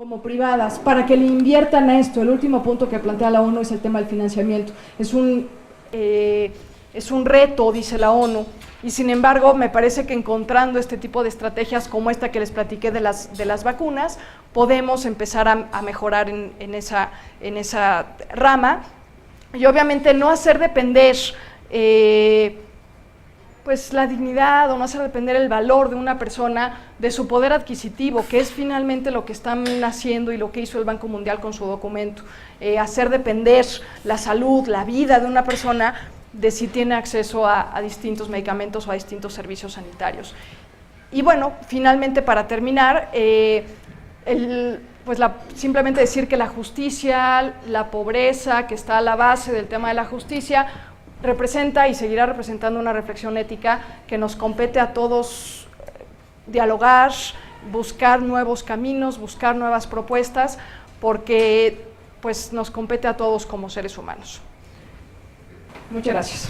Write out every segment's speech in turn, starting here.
como privadas, para que le inviertan a esto. El último punto que plantea la ONU es el tema del financiamiento. Es un reto, dice la ONU, y sin embargo me parece que encontrando este tipo de estrategias como esta que les platiqué de las vacunas, podemos empezar a mejorar en esa rama, y obviamente no hacer depender pues la dignidad, o no hacer depender el valor de una persona de su poder adquisitivo, que es finalmente lo que están haciendo y lo que hizo el Banco Mundial con su documento, hacer depender la salud, la vida de una persona de si tiene acceso a distintos medicamentos o a distintos servicios sanitarios. Y bueno, finalmente para terminar, simplemente decir que la justicia, la pobreza, que está a la base del tema de la justicia, representa y seguirá representando una reflexión ética que nos compete a todos dialogar, buscar nuevos caminos, buscar nuevas propuestas, porque pues, nos compete a todos como seres humanos. Muchas gracias.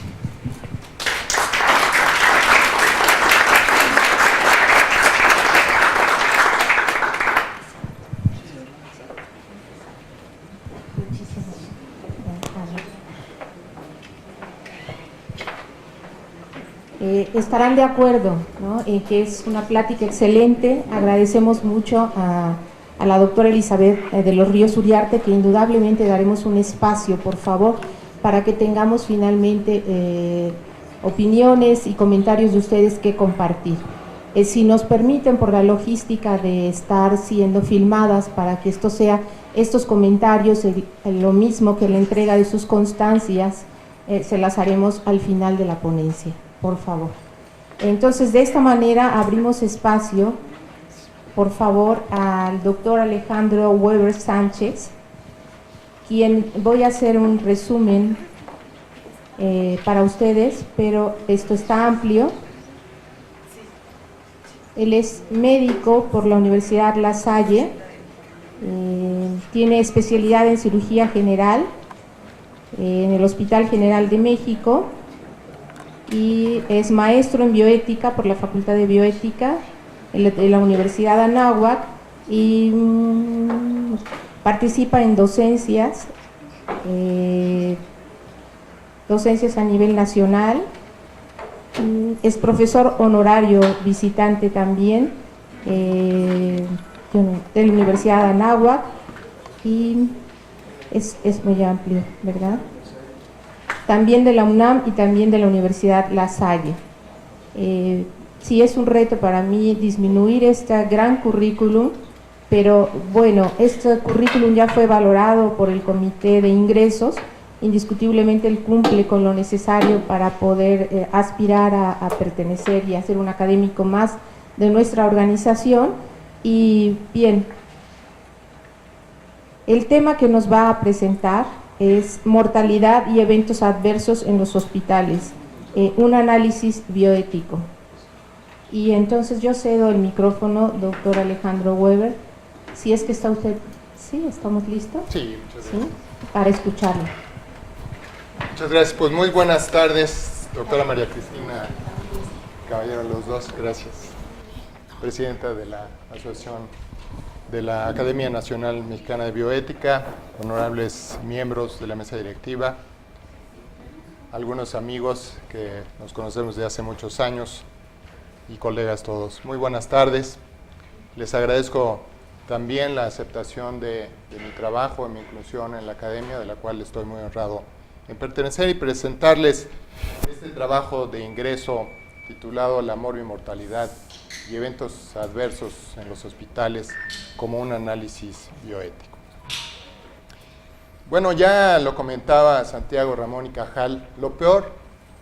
Estarán de acuerdo, ¿no?, en que es una plática excelente. Agradecemos mucho a la doctora Elizabeth de los Ríos Uriarte, que indudablemente daremos un espacio, por favor, para que tengamos finalmente opiniones y comentarios de ustedes que compartir. Si nos permiten, por la logística de estar siendo filmadas, para que estos comentarios, lo mismo que la entrega de sus constancias, se las haremos al final de la ponencia, por favor. Entonces, de esta manera abrimos espacio, por favor, al doctor Alejandro Weber Sánchez, quien voy a hacer un resumen para ustedes, pero esto está amplio. Él es médico por la Universidad La Salle, tiene especialidad en cirugía general en el Hospital General de México, y es maestro en bioética por la Facultad de Bioética en la Universidad Anáhuac, y participa en docencias a nivel nacional. Es profesor honorario visitante también de la Universidad Anáhuac, y es muy amplio, ¿verdad? También de la UNAM y también de la Universidad La Salle. Sí, es un reto para mí disminuir este gran currículum, pero bueno, este currículum ya fue valorado por el Comité de Ingresos. Indiscutiblemente él cumple con lo necesario para poder aspirar a pertenecer y a ser un académico más de nuestra organización. Y bien, el tema que nos va a presentar es mortalidad y eventos adversos en los hospitales, un análisis bioético. Y entonces yo cedo el micrófono, doctor Alejandro Weber, si es que está usted. ¿Sí? ¿Estamos listos? Sí, muchas gracias. ¿Sí? Para escucharlo. Muchas gracias. Pues muy buenas tardes, doctora María Cristina Caballero, los dos, gracias. Presidenta de la Asociación de la Academia Nacional Mexicana de Bioética, honorables miembros de la mesa directiva, algunos amigos que nos conocemos de hace muchos años y colegas todos. Muy buenas tardes. Les agradezco también la aceptación de mi trabajo, de mi inclusión en la academia, de la cual estoy muy honrado en pertenecer, y presentarles este trabajo de ingreso titulado La morbimortalidad mortalidad y eventos adversos en los hospitales como un análisis bioético. Bueno, ya lo comentaba Santiago Ramón y Cajal, lo peor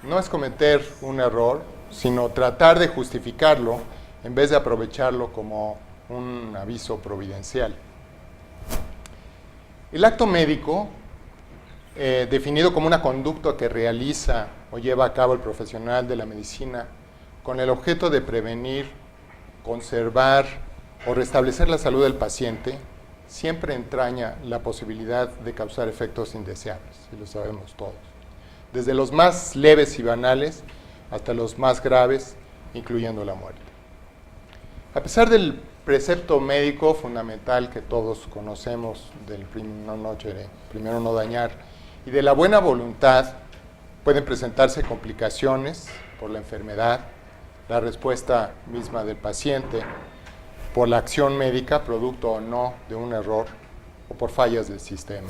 no es cometer un error, sino tratar de justificarlo en vez de aprovecharlo como un aviso providencial. El acto médico, definido como una conducta que realiza o lleva a cabo el profesional de la medicina con el objeto de prevenir, conservar o restablecer la salud del paciente, siempre entraña la posibilidad de causar efectos indeseables, y lo sabemos todos, desde los más leves y banales hasta los más graves, incluyendo la muerte. A pesar del precepto médico fundamental que todos conocemos del primero no dañar y de la buena voluntad, pueden presentarse complicaciones por la enfermedad, la respuesta misma del paciente, por la acción médica, producto o no de un error, o por fallas del sistema.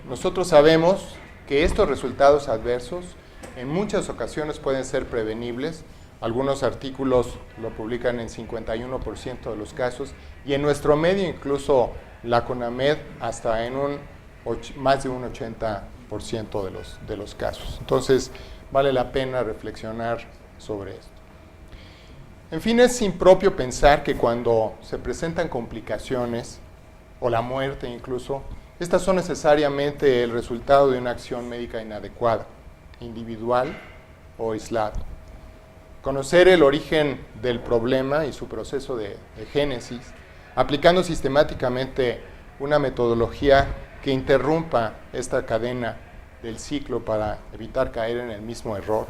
Nosotros sabemos que estos resultados adversos en muchas ocasiones pueden ser prevenibles. Algunos artículos lo publican en 51% de los casos y en nuestro medio incluso la CONAMED hasta en más de un 80% de los casos. Entonces vale la pena reflexionar sobre esto. En fin, es impropio pensar que cuando se presentan complicaciones o la muerte incluso, estas son necesariamente el resultado de una acción médica inadecuada, individual o aislada. Conocer el origen del problema y su proceso de génesis, aplicando sistemáticamente una metodología que interrumpa esta cadena del ciclo para evitar caer en el mismo error,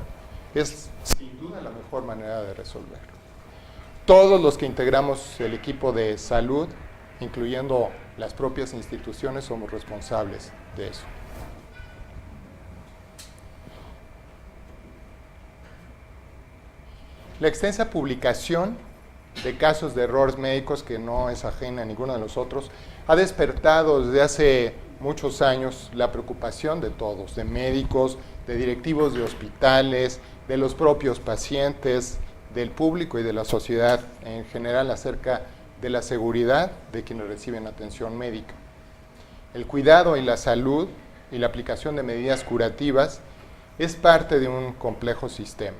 es sin duda la mejor manera de resolverlo. Todos los que integramos el equipo de salud, incluyendo las propias instituciones, somos responsables de eso. La extensa publicación de casos de errores médicos, que no es ajena a ninguno de nosotros, ha despertado desde hace muchos años la preocupación de todos, de médicos, de directivos de hospitales, de los propios pacientes, del público y de la sociedad en general acerca de la seguridad de quienes reciben atención médica. El cuidado y la salud y la aplicación de medidas curativas es parte de un complejo sistema,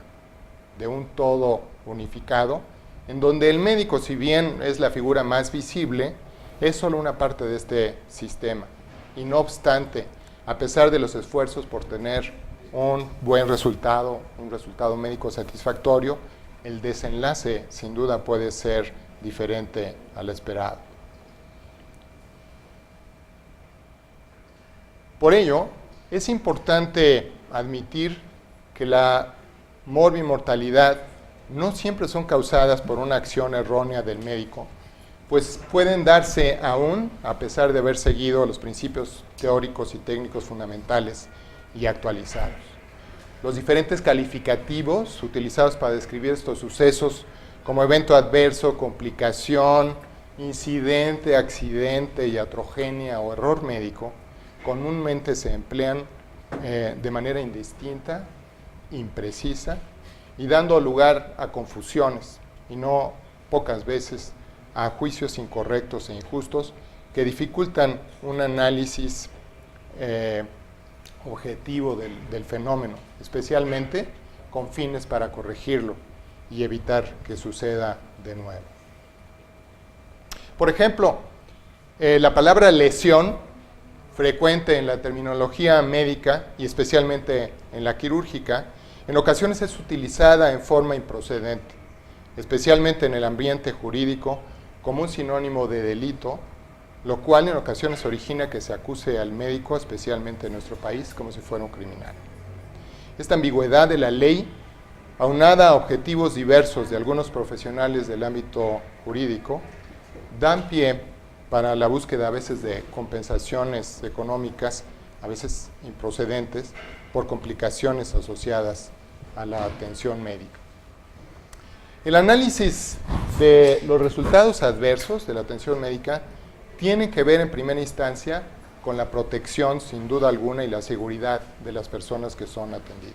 de un todo unificado, en donde el médico, si bien es la figura más visible, es solo una parte de este sistema. Y no obstante, a pesar de los esfuerzos por tener un buen resultado, un resultado médico satisfactorio, el desenlace sin duda puede ser diferente al esperado. Por ello, es importante admitir que la morbimortalidad no siempre son causadas por una acción errónea del médico, pues pueden darse aún a pesar de haber seguido los principios teóricos y técnicos fundamentales y actualizados. Los diferentes calificativos utilizados para describir estos sucesos como evento adverso, complicación, incidente, accidente, iatrogenia o error médico, comúnmente se emplean de manera indistinta, imprecisa y dando lugar a confusiones y no pocas veces a juicios incorrectos e injustos que dificultan un análisis objetivo del fenómeno, especialmente con fines para corregirlo y evitar que suceda de nuevo. Por ejemplo, la palabra lesión, frecuente en la terminología médica y especialmente en la quirúrgica, en ocasiones es utilizada en forma improcedente, especialmente en el ambiente jurídico, como un sinónimo de delito, lo cual en ocasiones origina que se acuse al médico, especialmente en nuestro país, como si fuera un criminal. Esta ambigüedad de la ley, aunada a objetivos diversos de algunos profesionales del ámbito jurídico, dan pie para la búsqueda a veces de compensaciones económicas, a veces improcedentes, por complicaciones asociadas a la atención médica. El análisis de los resultados adversos de la atención médica tiene que ver en primera instancia con la protección, sin duda alguna, y la seguridad de las personas que son atendidas.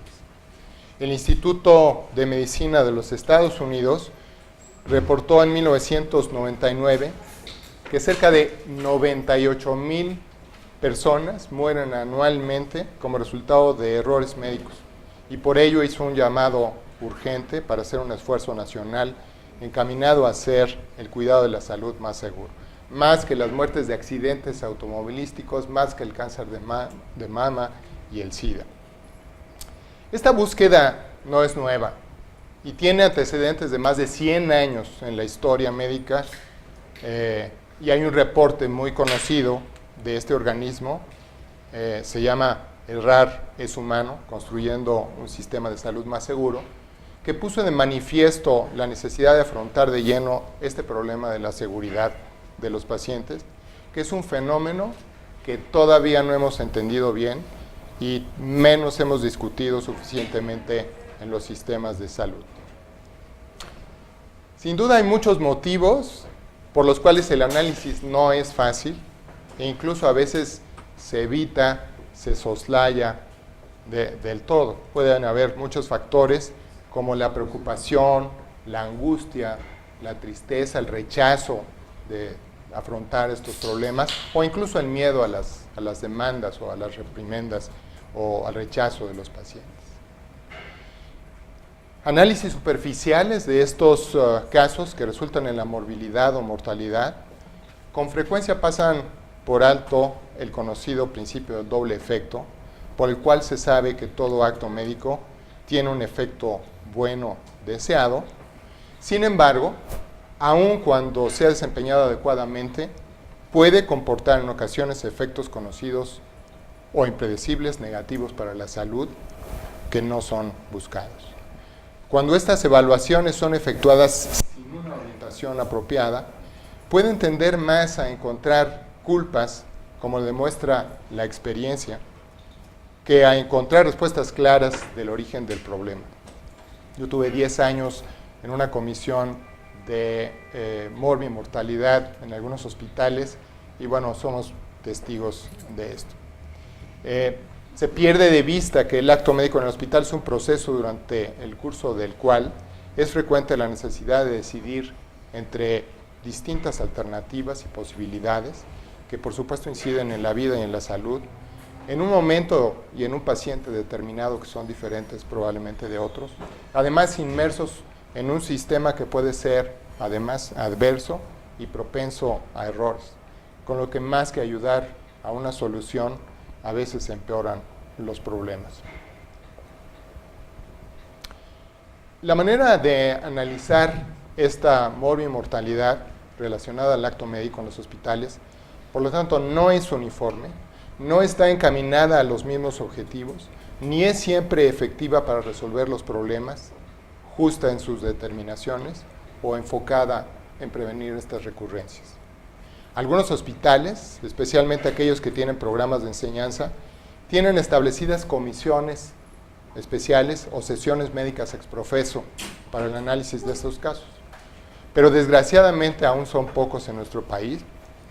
El Instituto de Medicina de los Estados Unidos reportó en 1999 que cerca de 98,000 personas mueren anualmente como resultado de errores médicos y por ello hizo un llamado urgente para hacer un esfuerzo nacional encaminado a hacer el cuidado de la salud más seguro. Más que las muertes de accidentes automovilísticos, más que el cáncer de mama y el SIDA. Esta búsqueda no es nueva y tiene antecedentes de más de 100 años en la historia médica y hay un reporte muy conocido de este organismo, se llama Errar es humano, construyendo un sistema de salud más seguro, que puso de manifiesto la necesidad de afrontar de lleno este problema de la seguridad de los pacientes, que es un fenómeno que todavía no hemos entendido bien y menos hemos discutido suficientemente en los sistemas de salud. Sin duda hay muchos motivos por los cuales el análisis no es fácil e incluso a veces se evita, se soslaya del todo. Pueden haber muchos factores como la preocupación, la angustia, la tristeza, el rechazo de afrontar estos problemas o incluso el miedo a las demandas o a las reprimendas o al rechazo de los pacientes. Análisis superficiales de estos casos que resultan en la morbilidad o mortalidad con frecuencia pasan por alto el conocido principio del doble efecto, por el cual se sabe que todo acto médico tiene un efecto bueno deseado. Sin embargo, aun cuando sea desempeñado adecuadamente, puede comportar en ocasiones efectos conocidos o impredecibles negativos para la salud que no son buscados. Cuando estas evaluaciones son efectuadas sin una orientación apropiada, pueden tender más a encontrar culpas, como demuestra la experiencia, que a encontrar respuestas claras del origen del problema. Yo tuve 10 años en una comisión de morbimortalidad en algunos hospitales y bueno, somos testigos de esto. Se pierde de vista que el acto médico en el hospital es un proceso durante el curso del cual es frecuente la necesidad de decidir entre distintas alternativas y posibilidades que por supuesto inciden en la vida y en la salud, en un momento y en un paciente determinado que son diferentes probablemente de otros, además inmersos en un sistema que puede ser además adverso y propenso a errores, con lo que más que ayudar a una solución, a veces empeoran los problemas. La manera de analizar esta morbimortalidad relacionada al acto médico en los hospitales, por lo tanto, no es uniforme, no está encaminada a los mismos objetivos, ni es siempre efectiva para resolver los problemas, justa en sus determinaciones o enfocada en prevenir estas recurrencias. Algunos hospitales, especialmente aquellos que tienen programas de enseñanza, tienen establecidas comisiones especiales o sesiones médicas ex professo para el análisis de estos casos. Pero desgraciadamente aún son pocos en nuestro país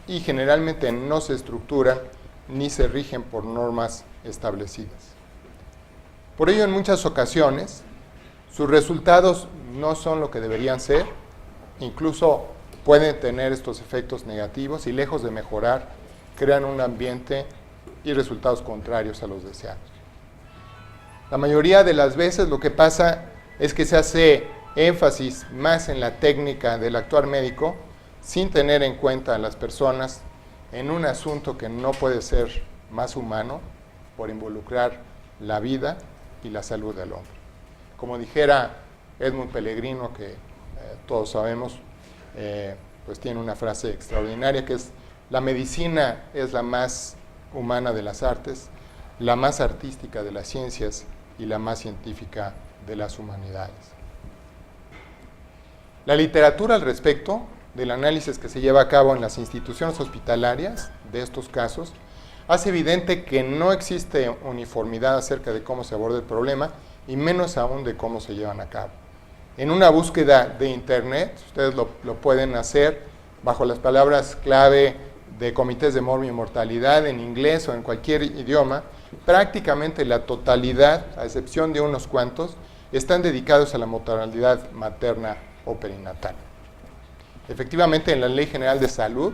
y generalmente no se estructuran ni se rigen por normas establecidas. Por ello, en muchas ocasiones, sus resultados no son lo que deberían ser, incluso pueden tener estos efectos negativos y lejos de mejorar, crean un ambiente y resultados contrarios a los deseados. La mayoría de las veces lo que pasa es que se hace énfasis más en la técnica del actuar médico sin tener en cuenta a las personas en un asunto que no puede ser más humano por involucrar la vida y la salud del hombre. Como dijera Edmund Pellegrino, que todos sabemos, pues tiene una frase extraordinaria que es: la medicina es la más humana de las artes, la más artística de las ciencias y la más científica de las humanidades. La literatura al respecto del análisis que se lleva a cabo en las instituciones hospitalarias de estos casos hace evidente que no existe uniformidad acerca de cómo se aborda el problema y menos aún de cómo se llevan a cabo. En una búsqueda de internet, ustedes lo pueden hacer bajo las palabras clave de comités de morbimortalidad en inglés o en cualquier idioma. Prácticamente la totalidad, a excepción de unos cuantos, están dedicados a la mortalidad materna o perinatal. Efectivamente, en la Ley General de Salud,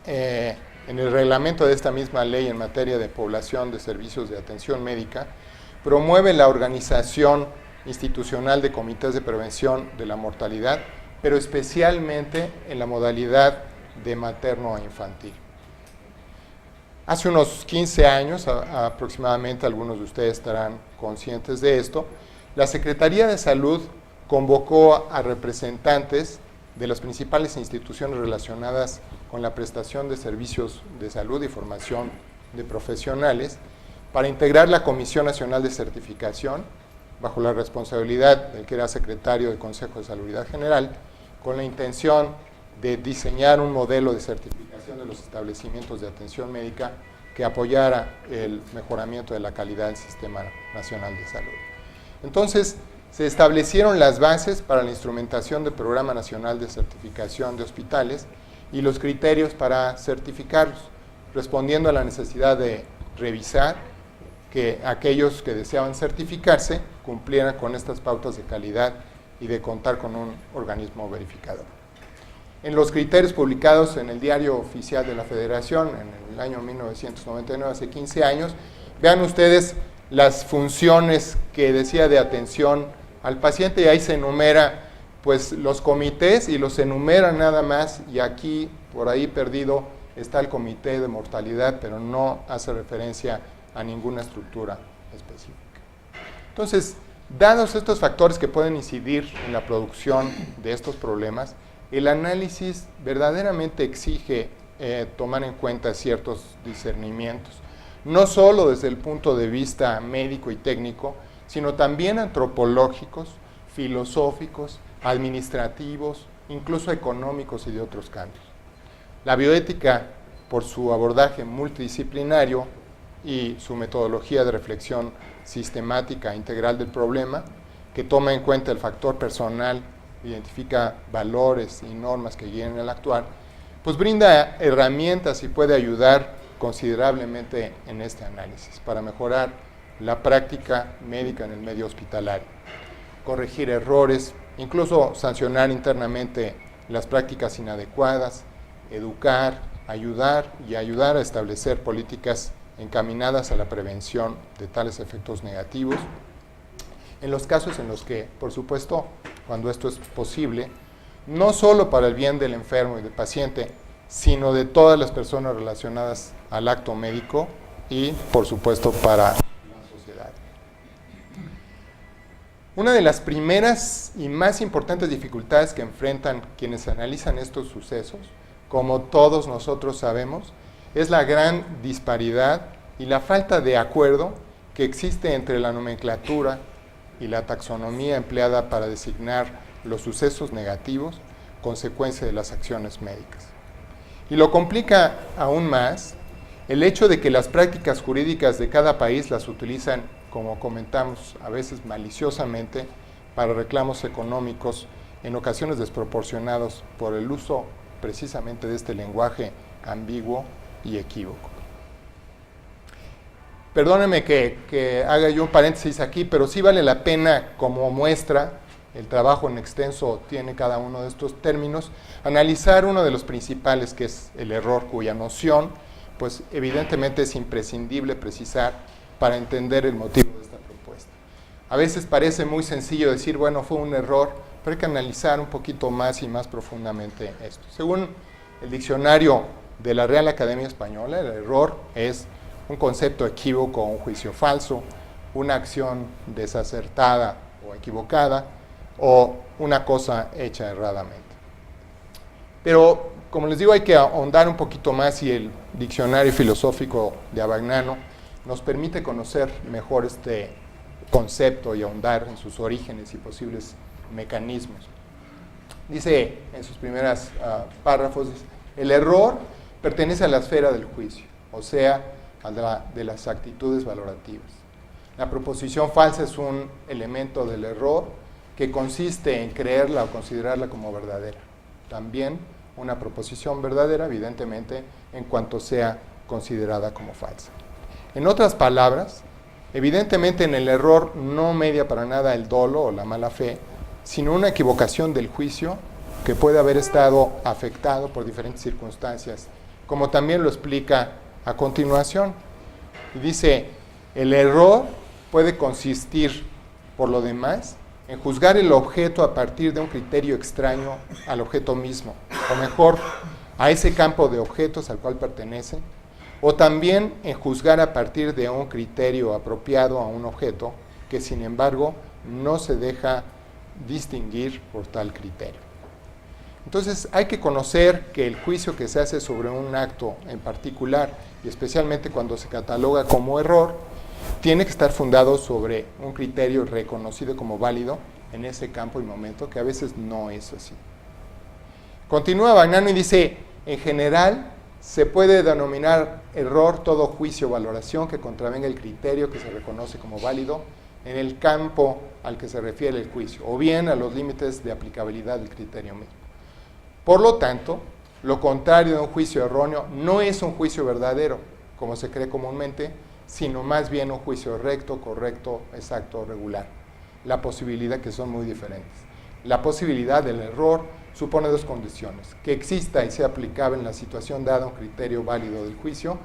en el reglamento de esta misma ley en materia de población de servicios de atención médica, promueve la organización institucional de comités de prevención de la mortalidad, pero especialmente en la modalidad de materno e infantil. Hace unos 15 años aproximadamente, algunos de ustedes estarán conscientes de esto, la Secretaría de Salud convocó a representantes de las principales instituciones relacionadas con la prestación de servicios de salud y formación de profesionales para integrar la Comisión Nacional de Certificación bajo la responsabilidad del que era secretario del Consejo de Salubridad General, con la intención de diseñar un modelo de certificación de los establecimientos de atención médica que apoyara el mejoramiento de la calidad del Sistema Nacional de Salud. Entonces, se establecieron las bases para la instrumentación del Programa Nacional de Certificación de Hospitales y los criterios para certificarlos, respondiendo a la necesidad de revisar que aquellos que deseaban certificarse cumplieran con estas pautas de calidad y de contar con un organismo verificador. En los criterios publicados en el Diario Oficial de la Federación en el año 1999, hace 15 años, vean ustedes las funciones que decía de atención al paciente, y ahí se enumera pues los comités y los enumera nada más, y aquí por ahí perdido está el comité de mortalidad, pero no hace referencia a ninguna estructura específica. Entonces, dados estos factores que pueden incidir en la producción de estos problemas, el análisis verdaderamente exige tomar en cuenta ciertos discernimientos, no solo desde el punto de vista médico y técnico, sino también antropológicos, filosóficos, administrativos, incluso económicos y de otros cambios. La bioética, por su abordaje multidisciplinario y su metodología de reflexión sistemática e integral del problema, que toma en cuenta el factor personal, identifica valores y normas que guían el actuar, pues brinda herramientas y puede ayudar considerablemente en este análisis para mejorar la práctica médica en el medio hospitalario, corregir errores, incluso sancionar internamente las prácticas inadecuadas, educar, ayudar a establecer políticas encaminadas a la prevención de tales efectos negativos. En los casos en los que, por supuesto, cuando esto es posible, no solo para el bien del enfermo y del paciente, sino de todas las personas relacionadas al acto médico y, por supuesto, para la sociedad. Una de las primeras y más importantes dificultades que enfrentan quienes analizan estos sucesos, como todos nosotros sabemos, es la gran disparidad y la falta de acuerdo que existe entre la nomenclatura y la taxonomía empleada para designar los sucesos negativos, consecuencia de las acciones médicas. Y lo complica aún más el hecho de que las prácticas jurídicas de cada país las utilizan, como comentamos, a veces maliciosamente, para reclamos económicos, en ocasiones desproporcionados por el uso precisamente de este lenguaje ambiguo y equívoco. Perdónenme que haga yo un paréntesis aquí, pero sí vale la pena, como muestra, el trabajo en extenso tiene cada uno de estos términos, analizar uno de los principales, que es el error, cuya noción, pues evidentemente es imprescindible precisar para entender el motivo de esta propuesta. A veces parece muy sencillo decir, bueno, fue un error, pero hay que analizar un poquito más y más profundamente esto. Según el diccionario de la Real Academia Española, el error es un concepto equívoco o un juicio falso, una acción desacertada o equivocada, o una cosa hecha erradamente. Pero, como les digo, hay que ahondar un poquito más, y el diccionario filosófico de Abagnano nos permite conocer mejor este concepto y ahondar en sus orígenes y posibles mecanismos. Dice en sus primeros párrafos, el error pertenece a la esfera del juicio, o sea, de las actitudes valorativas. La proposición falsa es un elemento del error que consiste en creerla o considerarla como verdadera. También una proposición verdadera, evidentemente, en cuanto sea considerada como falsa. En otras palabras, evidentemente en el error no media para nada el dolo o la mala fe, sino una equivocación del juicio que puede haber estado afectado por diferentes circunstancias, como también lo explica a continuación. Y dice, el error puede consistir, por lo demás, en juzgar el objeto a partir de un criterio extraño al objeto mismo, o mejor, a ese campo de objetos al cual pertenece, o también en juzgar a partir de un criterio apropiado a un objeto que, sin embargo, no se deja distinguir por tal criterio. Entonces, hay que conocer que el juicio que se hace sobre un acto en particular, y especialmente cuando se cataloga como error, tiene que estar fundado sobre un criterio reconocido como válido en ese campo y momento, que a veces no es así. Continúa Bagnano y dice, en general, se puede denominar error todo juicio o valoración que contravenga el criterio que se reconoce como válido en el campo al que se refiere el juicio, o bien a los límites de aplicabilidad del criterio mismo. Por lo tanto, lo contrario de un juicio erróneo no es un juicio verdadero, como se cree comúnmente, sino más bien un juicio recto, correcto, exacto, regular. La posibilidad, que son muy diferentes. La posibilidad del error supone dos condiciones: que exista y sea aplicable en la situación dada un criterio válido del juicio,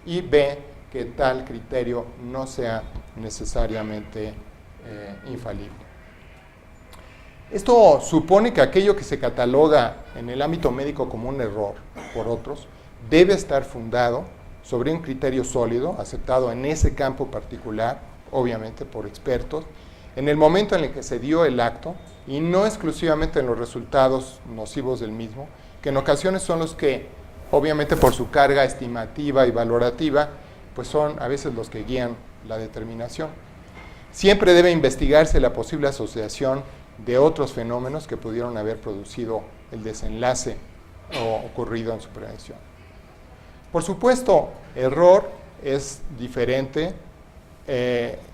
y B, que tal criterio no sea necesariamente infalible. Esto supone que aquello que se cataloga en el ámbito médico como un error por otros debe estar fundado sobre un criterio sólido, aceptado en ese campo particular, obviamente por expertos, en el momento en el que se dio el acto, y no exclusivamente en los resultados nocivos del mismo, que en ocasiones son los que, obviamente por su carga estimativa y valorativa, pues son a veces los que guían la determinación. Siempre debe investigarse la posible asociación de otros fenómenos que pudieron haber producido el desenlace ocurrido en su prevención. Por supuesto, error es diferente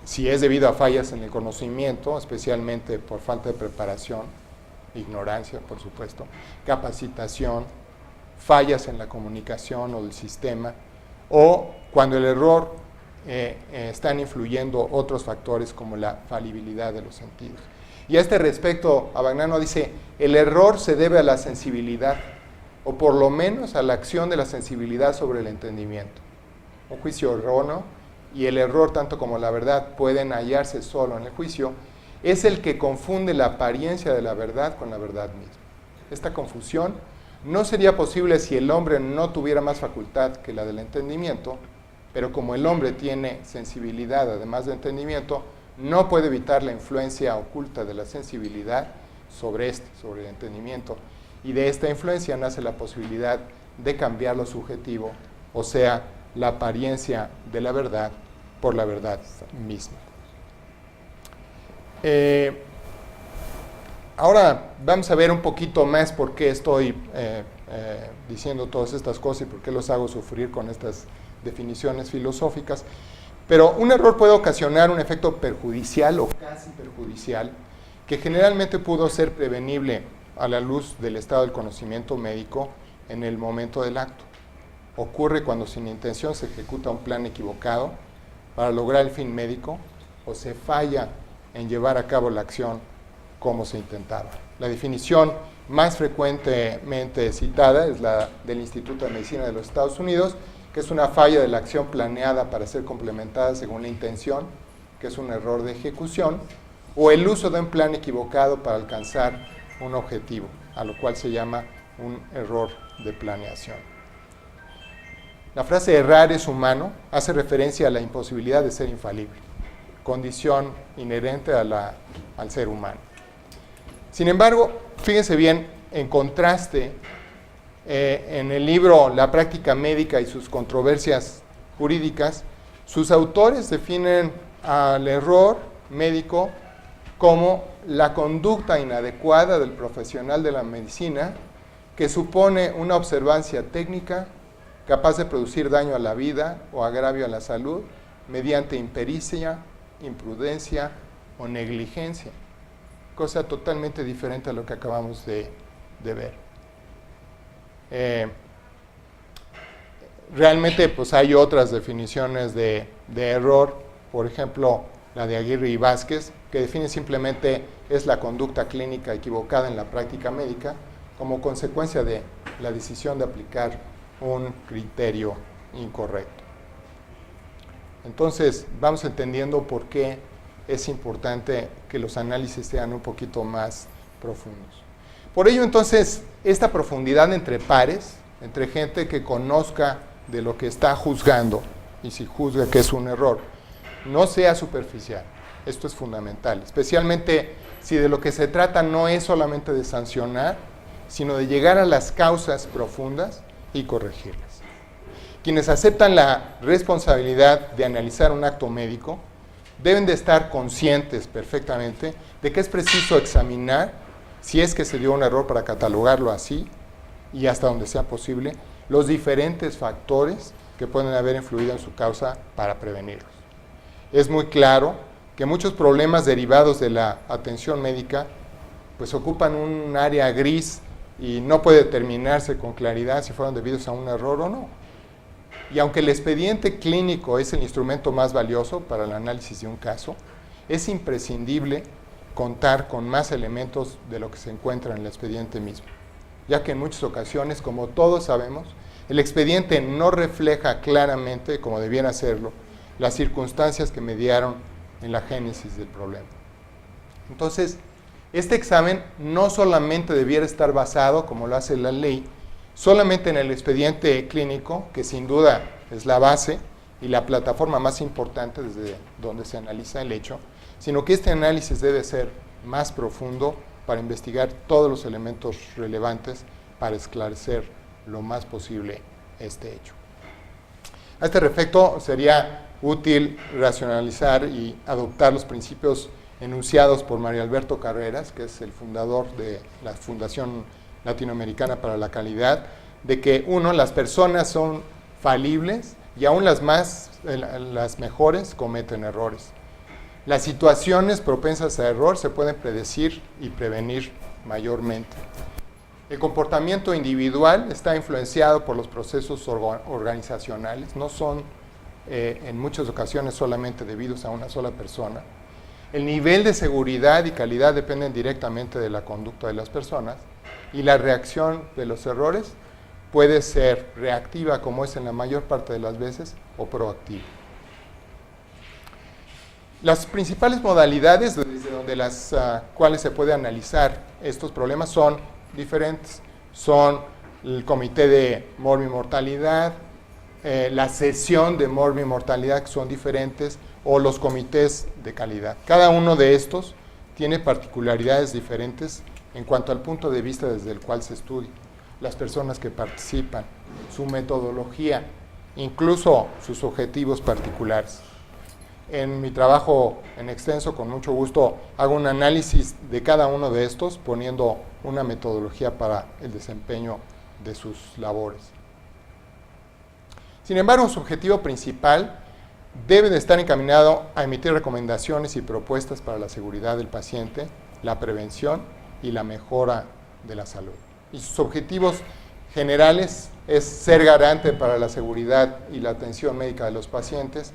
si es debido a fallas en el conocimiento, especialmente por falta de preparación, ignorancia, por supuesto, capacitación, fallas en la comunicación o del sistema, o cuando el error están influyendo otros factores como la falibilidad de los sentidos. Y a este respecto, Bagnano dice, el error se debe a la sensibilidad, o por lo menos a la acción de la sensibilidad sobre el entendimiento. Un juicio erróneo y el error, tanto como la verdad, pueden hallarse solo en el juicio, es el que confunde la apariencia de la verdad con la verdad misma. Esta confusión no sería posible si el hombre no tuviera más facultad que la del entendimiento, pero como el hombre tiene sensibilidad además de entendimiento, no puede evitar la influencia oculta de la sensibilidad sobre el entendimiento, y de esta influencia nace la posibilidad de cambiar lo subjetivo, o sea, la apariencia de la verdad por la verdad misma. Ahora vamos a ver un poquito más por qué estoy diciendo todas estas cosas y por qué los hago sufrir con estas definiciones filosóficas. Pero un error puede ocasionar un efecto perjudicial o casi perjudicial, que generalmente pudo ser prevenible a la luz del estado del conocimiento médico en el momento del acto. Ocurre cuando sin intención se ejecuta un plan equivocado para lograr el fin médico, o se falla en llevar a cabo la acción como se intentaba. La definición más frecuentemente citada es la del Instituto de Medicina de los Estados Unidos, que es una falla de la acción planeada para ser complementada según la intención, que es un error de ejecución, o el uso de un plan equivocado para alcanzar un objetivo, a lo cual se llama un error de planeación. La frase errar es humano hace referencia a la imposibilidad de ser infalible, condición inherente al ser humano. Sin embargo, fíjense bien, en contraste, en el libro La práctica médica y sus controversias jurídicas, sus autores definen al error médico como la conducta inadecuada del profesional de la medicina que supone una observancia técnica capaz de producir daño a la vida o agravio a la salud mediante impericia, imprudencia o negligencia, cosa totalmente diferente a lo que acabamos de ver. Realmente pues hay otras definiciones de error, por ejemplo la de Aguirre y Vázquez, que define simplemente es la conducta clínica equivocada en la práctica médica como consecuencia de la decisión de aplicar un criterio incorrecto. Entonces vamos entendiendo por qué es importante que los análisis sean un poquito más profundos. Por ello, entonces, esta profundidad entre pares, entre gente que conozca de lo que está juzgando, y si juzga que es un error, no sea superficial. Esto es fundamental, especialmente si de lo que se trata no es solamente de sancionar, sino de llegar a las causas profundas y corregirlas. Quienes aceptan la responsabilidad de analizar un acto médico deben de estar conscientes perfectamente de que es preciso examinar, si es que se dio un error para catalogarlo así, y hasta donde sea posible, los diferentes factores que pueden haber influido en su causa para prevenirlos. Es muy claro que muchos problemas derivados de la atención médica pues ocupan un área gris y no puede determinarse con claridad si fueron debidos a un error o no. Y aunque el expediente clínico es el instrumento más valioso para el análisis de un caso, es imprescindible contar con más elementos de lo que se encuentra en el expediente mismo, ya que en muchas ocasiones, como todos sabemos, el expediente no refleja claramente, como debiera hacerlo, las circunstancias que mediaron en la génesis del problema. Entonces, este examen no solamente debiera estar basado, como lo hace la ley, solamente en el expediente clínico, que sin duda es la base y la plataforma más importante desde donde se analiza el hecho, sino que este análisis debe ser más profundo para investigar todos los elementos relevantes para esclarecer lo más posible este hecho. A este respecto, sería útil racionalizar y adoptar los principios enunciados por Mario Alberto Carreras, que es el fundador de la Fundación Latinoamericana para la Calidad, de que, uno, las personas son falibles y aún las mejores cometen errores. Las situaciones propensas a error se pueden predecir y prevenir mayormente. El comportamiento individual está influenciado por los procesos organizacionales, no son en muchas ocasiones solamente debidos a una sola persona. El nivel de seguridad y calidad dependen directamente de la conducta de las personas y la reacción de los errores puede ser reactiva, como es en la mayor parte de las veces, o proactiva. Las principales modalidades desde donde las cuales se puede analizar estos problemas son diferentes. Son el comité de morbimortalidad, la sesión de morbimortalidad, que son diferentes, o los comités de calidad. Cada uno de estos tiene particularidades diferentes en cuanto al punto de vista desde el cual se estudia, las personas que participan, su metodología, incluso sus objetivos particulares. En mi trabajo en extenso, con mucho gusto, hago un análisis de cada uno de estos, poniendo una metodología para el desempeño de sus labores. Sin embargo, su objetivo principal debe de estar encaminado a emitir recomendaciones y propuestas para la seguridad del paciente, la prevención y la mejora de la salud. Y sus objetivos generales es ser garante para la seguridad y la atención médica de los pacientes,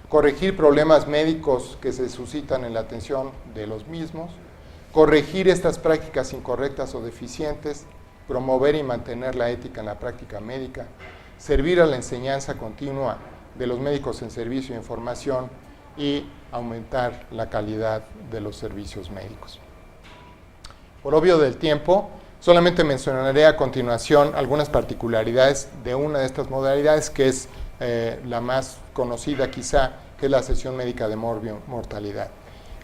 corregir problemas médicos que se suscitan en la atención de los mismos, corregir estas prácticas incorrectas o deficientes, promover y mantener la ética en la práctica médica, servir a la enseñanza continua de los médicos en servicio de información y aumentar la calidad de los servicios médicos. Por obvio del tiempo, solamente mencionaré a continuación algunas particularidades de una de estas modalidades, que es la más conocida quizá, que es la sesión médica de morbimortalidad,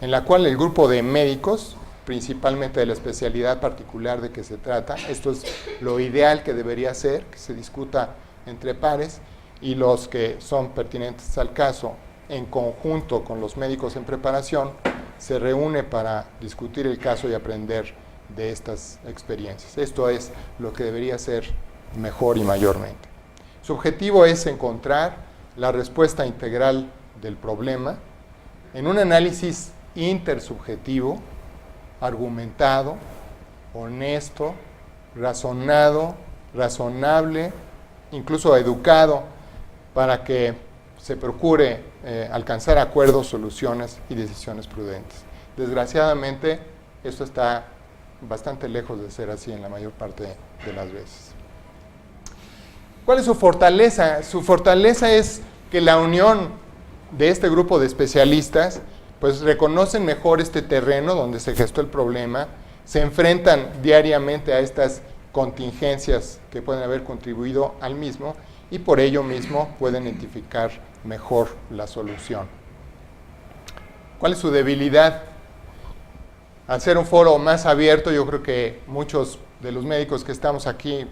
en la cual el grupo de médicos, principalmente de la especialidad particular de que se trata, esto es lo ideal que debería ser, que se discuta entre pares, y los que son pertinentes al caso, en conjunto con los médicos en preparación, se reúne para discutir el caso y aprender de estas experiencias. Esto es lo que debería ser mejor y mayormente. Su objetivo es encontrar la respuesta integral del problema en un análisis intersubjetivo, argumentado, honesto, razonado, razonable, incluso educado, para que se procure alcanzar acuerdos, soluciones y decisiones prudentes. Desgraciadamente, esto está bastante lejos de ser así en la mayor parte de las veces. ¿Cuál es su fortaleza? Su fortaleza es que la unión de este grupo de especialistas pues reconocen mejor este terreno donde se gestó el problema, se enfrentan diariamente a estas contingencias que pueden haber contribuido al mismo y por ello mismo pueden identificar mejor la solución. ¿Cuál es su debilidad? Al ser un foro más abierto, yo creo que muchos de los médicos que estamos aquí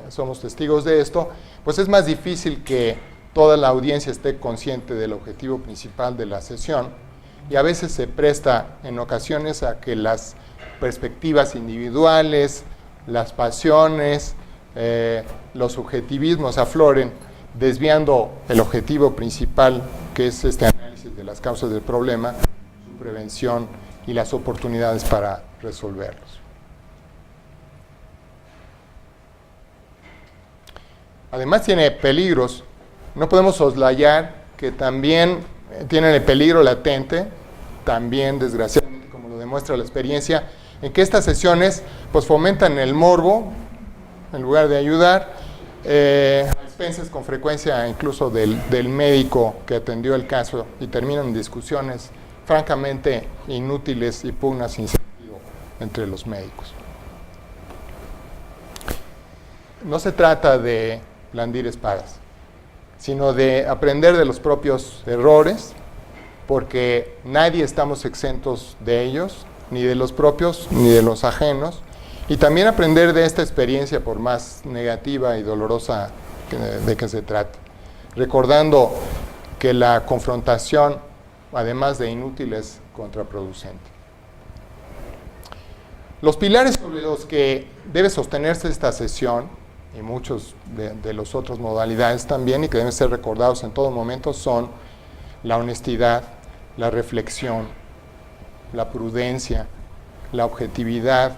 somos testigos de esto, pues es más difícil que toda la audiencia esté consciente del objetivo principal de la sesión, y a veces se presta en ocasiones a que las perspectivas individuales, las pasiones, los subjetivismos afloren, desviando el objetivo principal, que es este análisis de las causas del problema, su prevención y las oportunidades para resolverlos. Además tiene peligros. No podemos soslayar que también tienen el peligro latente, también desgraciadamente, como lo demuestra la experiencia, en que estas sesiones pues fomentan el morbo en lugar de ayudar, a expensas con frecuencia incluso del médico que atendió el caso, y terminan en discusiones francamente inútiles y pugnas sin sentido entre los médicos. No se trata de blandir espadas, sino de aprender de los propios errores, porque nadie estamos exentos de ellos, ni de los propios ni de los ajenos, y también aprender de esta experiencia, por más negativa y dolorosa de que se trate, recordando que la confrontación, además de inútil, es contraproducente. Los pilares sobre los que debe sostenerse esta sesión, y muchos de las otras modalidades también, y que deben ser recordados en todo momento, son la honestidad, la reflexión, la prudencia, la objetividad,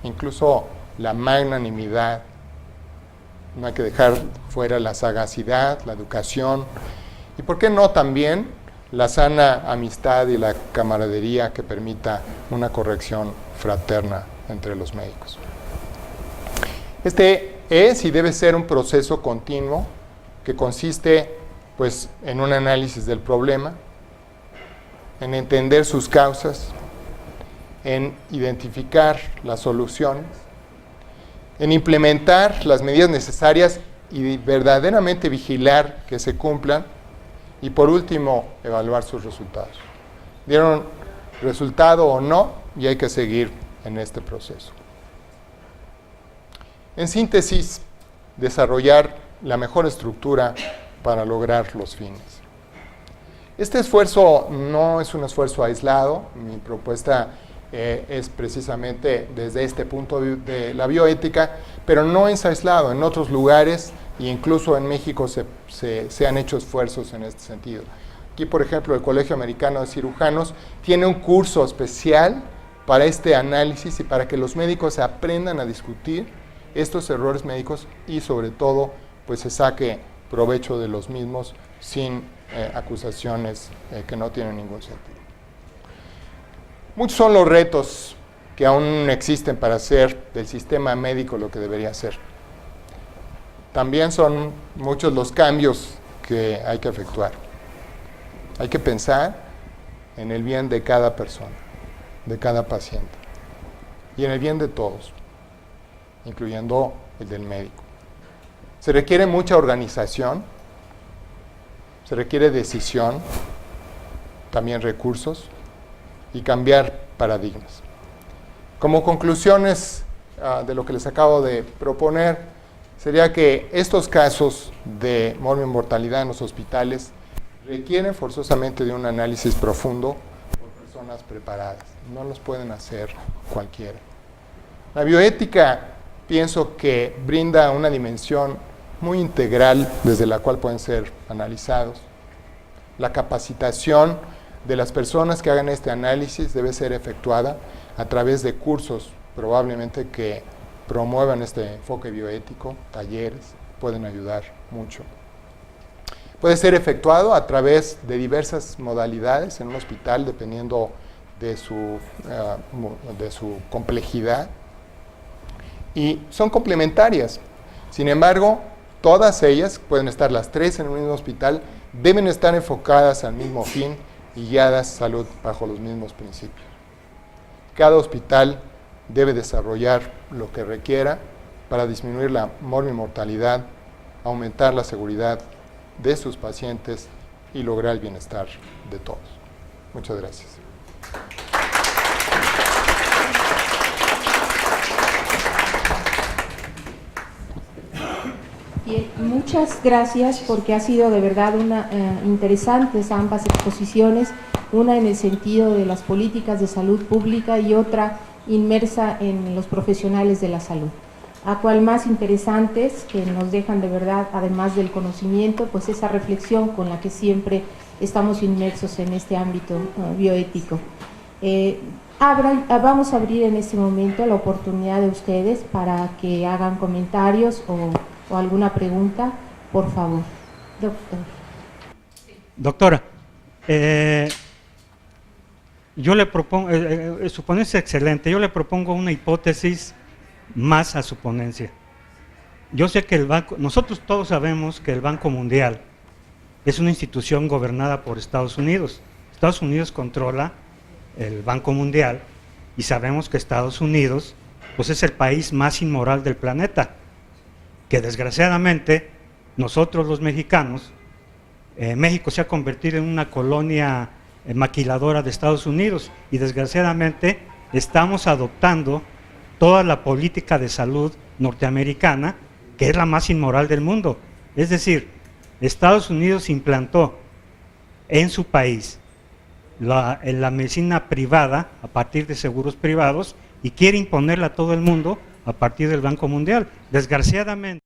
incluso la magnanimidad. No hay que dejar fuera la sagacidad, la educación, y por qué no también la sana amistad y la camaradería que permita una corrección fraterna entre los médicos. Este es y debe ser un proceso continuo que consiste pues en un análisis del problema, en entender sus causas, en identificar las soluciones, en implementar las medidas necesarias y verdaderamente vigilar que se cumplan, y por último, evaluar sus resultados. ¿Dieron resultado o no? Y hay que seguir en este proceso. En síntesis, desarrollar la mejor estructura para lograr los fines. Este esfuerzo no es un esfuerzo aislado. Mi propuesta es precisamente desde este punto de la bioética, pero no es aislado. En otros lugares, e incluso en México, se han hecho esfuerzos en este sentido. Aquí, por ejemplo, el Colegio Americano de Cirujanos tiene un curso especial para este análisis y para que los médicos aprendan a discutir estos errores médicos y, sobre todo, pues se saque provecho de los mismos sin acusaciones que no tienen ningún sentido. Muchos son los retos que aún existen para hacer del sistema médico lo que debería ser. También son muchos los cambios que hay que efectuar. Hay que pensar en el bien de cada persona, de cada paciente, y en el bien de todos, incluyendo el del médico. Se requiere mucha organización, se requiere decisión, también recursos, y cambiar paradigmas. Como conclusiones de lo que les acabo de proponer, sería que estos casos de morbimortalidad en los hospitales requieren forzosamente de un análisis profundo por personas preparadas. No los pueden hacer cualquiera. La bioética, pienso que brinda una dimensión muy integral desde la cual pueden ser analizados. La capacitación de las personas que hagan este análisis debe ser efectuada a través de cursos, probablemente que promuevan este enfoque bioético, talleres, pueden ayudar mucho. Puede ser efectuado a través de diversas modalidades en un hospital, dependiendo de su complejidad, y son complementarias. Sin embargo, todas ellas, pueden estar las tres en un mismo hospital, deben estar enfocadas al mismo fin y guiadas salud bajo los mismos principios. Cada hospital debe desarrollar lo que requiera para disminuir la morbimortalidad, aumentar la seguridad de sus pacientes y lograr el bienestar de todos. Muchas gracias. Bien, muchas gracias porque ha sido de verdad interesantes ambas exposiciones, una en el sentido de las políticas de salud pública y otra inmersa en los profesionales de la salud. A cual más interesantes, que nos dejan de verdad, además del conocimiento, pues esa reflexión con la que siempre estamos inmersos en este ámbito bioético. Vamos a abrir en este momento la oportunidad de ustedes para que hagan comentarios o alguna pregunta, por favor. Doctor. Doctora, yo le propongo, su ponencia es excelente, yo le propongo una hipótesis más a su ponencia. Yo sé que nosotros todos sabemos que el Banco Mundial es una institución gobernada por Estados Unidos. Estados Unidos controla el Banco Mundial y sabemos que Estados Unidos pues es el país más inmoral del planeta, que desgraciadamente nosotros los mexicanos, México se ha convertido en una colonia maquiladora de Estados Unidos y desgraciadamente estamos adoptando toda la política de salud norteamericana, que es la más inmoral del mundo. Es decir, Estados Unidos implantó en su país la medicina privada a partir de seguros privados y quiere imponerla a todo el mundo a partir del Banco Mundial. Desgraciadamente